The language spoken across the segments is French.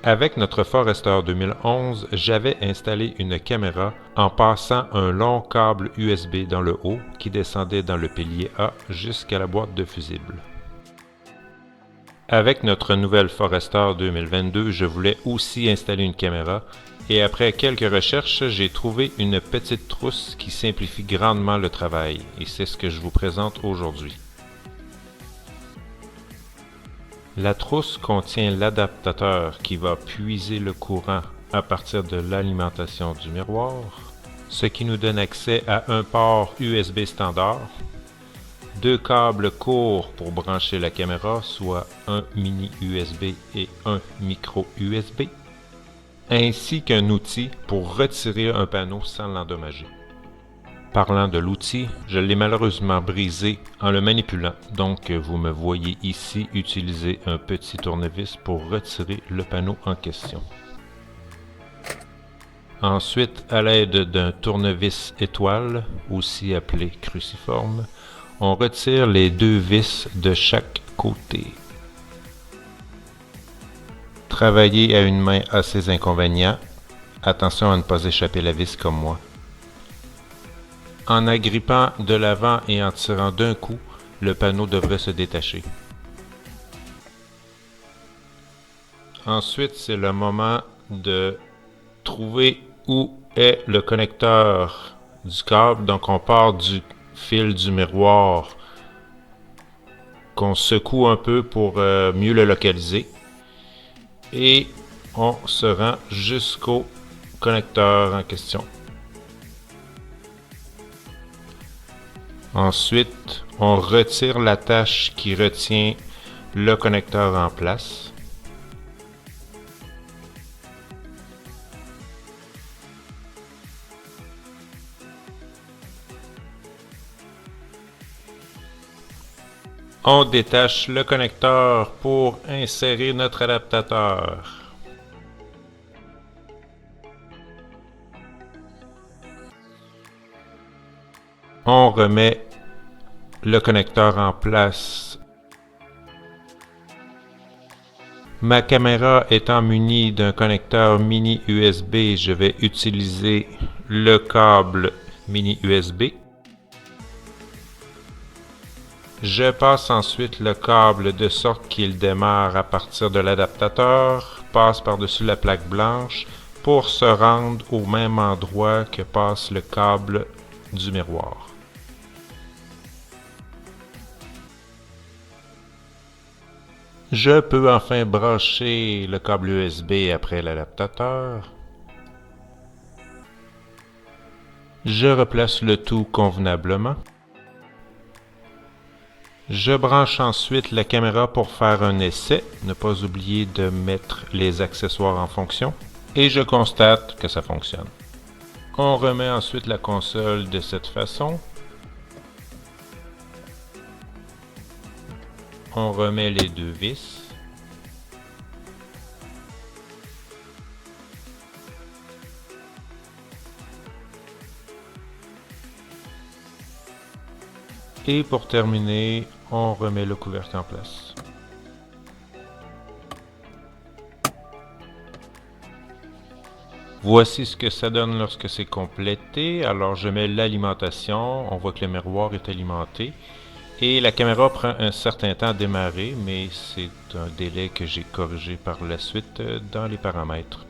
Avec notre Forester 2011, j'avais installé une caméra en passant un long câble USB dans le haut qui descendait dans le pilier A jusqu'à la boîte de fusibles. Avec notre nouvelle Forester 2022, je voulais aussi installer une caméra et après quelques recherches, j'ai trouvé une petite trousse qui simplifie grandement le travail et c'est ce que je vous présente aujourd'hui. La trousse contient l'adaptateur qui va puiser le courant à partir de l'alimentation du miroir, ce qui nous donne accès à un port USB standard, deux câbles courts pour brancher la caméra, soit un mini USB et un micro USB, ainsi qu'un outil pour retirer un panneau sans l'endommager. Parlant de l'outil, je l'ai malheureusement brisé en le manipulant, donc vous me voyez ici utiliser un petit tournevis pour retirer le panneau en question. Ensuite, à l'aide d'un tournevis étoile, aussi appelé cruciforme, on retire les deux vis de chaque côté. Travailler à une main a ses inconvénients. Attention à ne pas échapper la vis comme moi. En agrippant de l'avant et en tirant d'un coup, le panneau devrait se détacher. Ensuite, c'est le moment de trouver où est le connecteur du câble. Donc, on part du fil du miroir qu'on secoue un peu pour mieux le localiser. Et on se rend jusqu'au connecteur en question. Ensuite, on retire l'attache qui retient le connecteur en place. On détache le connecteur pour insérer notre adaptateur. On remet le connecteur en place. Ma caméra étant munie d'un connecteur mini USB, je vais utiliser le câble mini USB. Je passe ensuite le câble de sorte qu'il démarre à partir de l'adaptateur, passe par-dessus la plaque blanche pour se rendre au même endroit que passe le câble du miroir. Je peux enfin brancher le câble USB après l'adaptateur. Je replace le tout convenablement. Je branche ensuite la caméra pour faire un essai, ne pas oublier de mettre les accessoires en fonction, et je constate que ça fonctionne. On remet ensuite la console de cette façon. On remet les deux vis. Et pour terminer, on remet le couvercle en place. Voici ce que ça donne lorsque c'est complété. Alors je mets l'alimentation, on voit que le miroir est alimenté. Et la caméra prend un certain temps à démarrer, mais c'est un délai que j'ai corrigé par la suite dans les paramètres.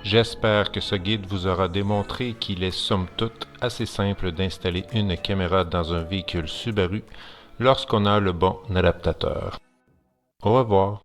J'espère que ce guide vous aura démontré qu'il est somme toute assez simple d'installer une caméra dans un véhicule Subaru lorsqu'on a le bon adaptateur. Au revoir.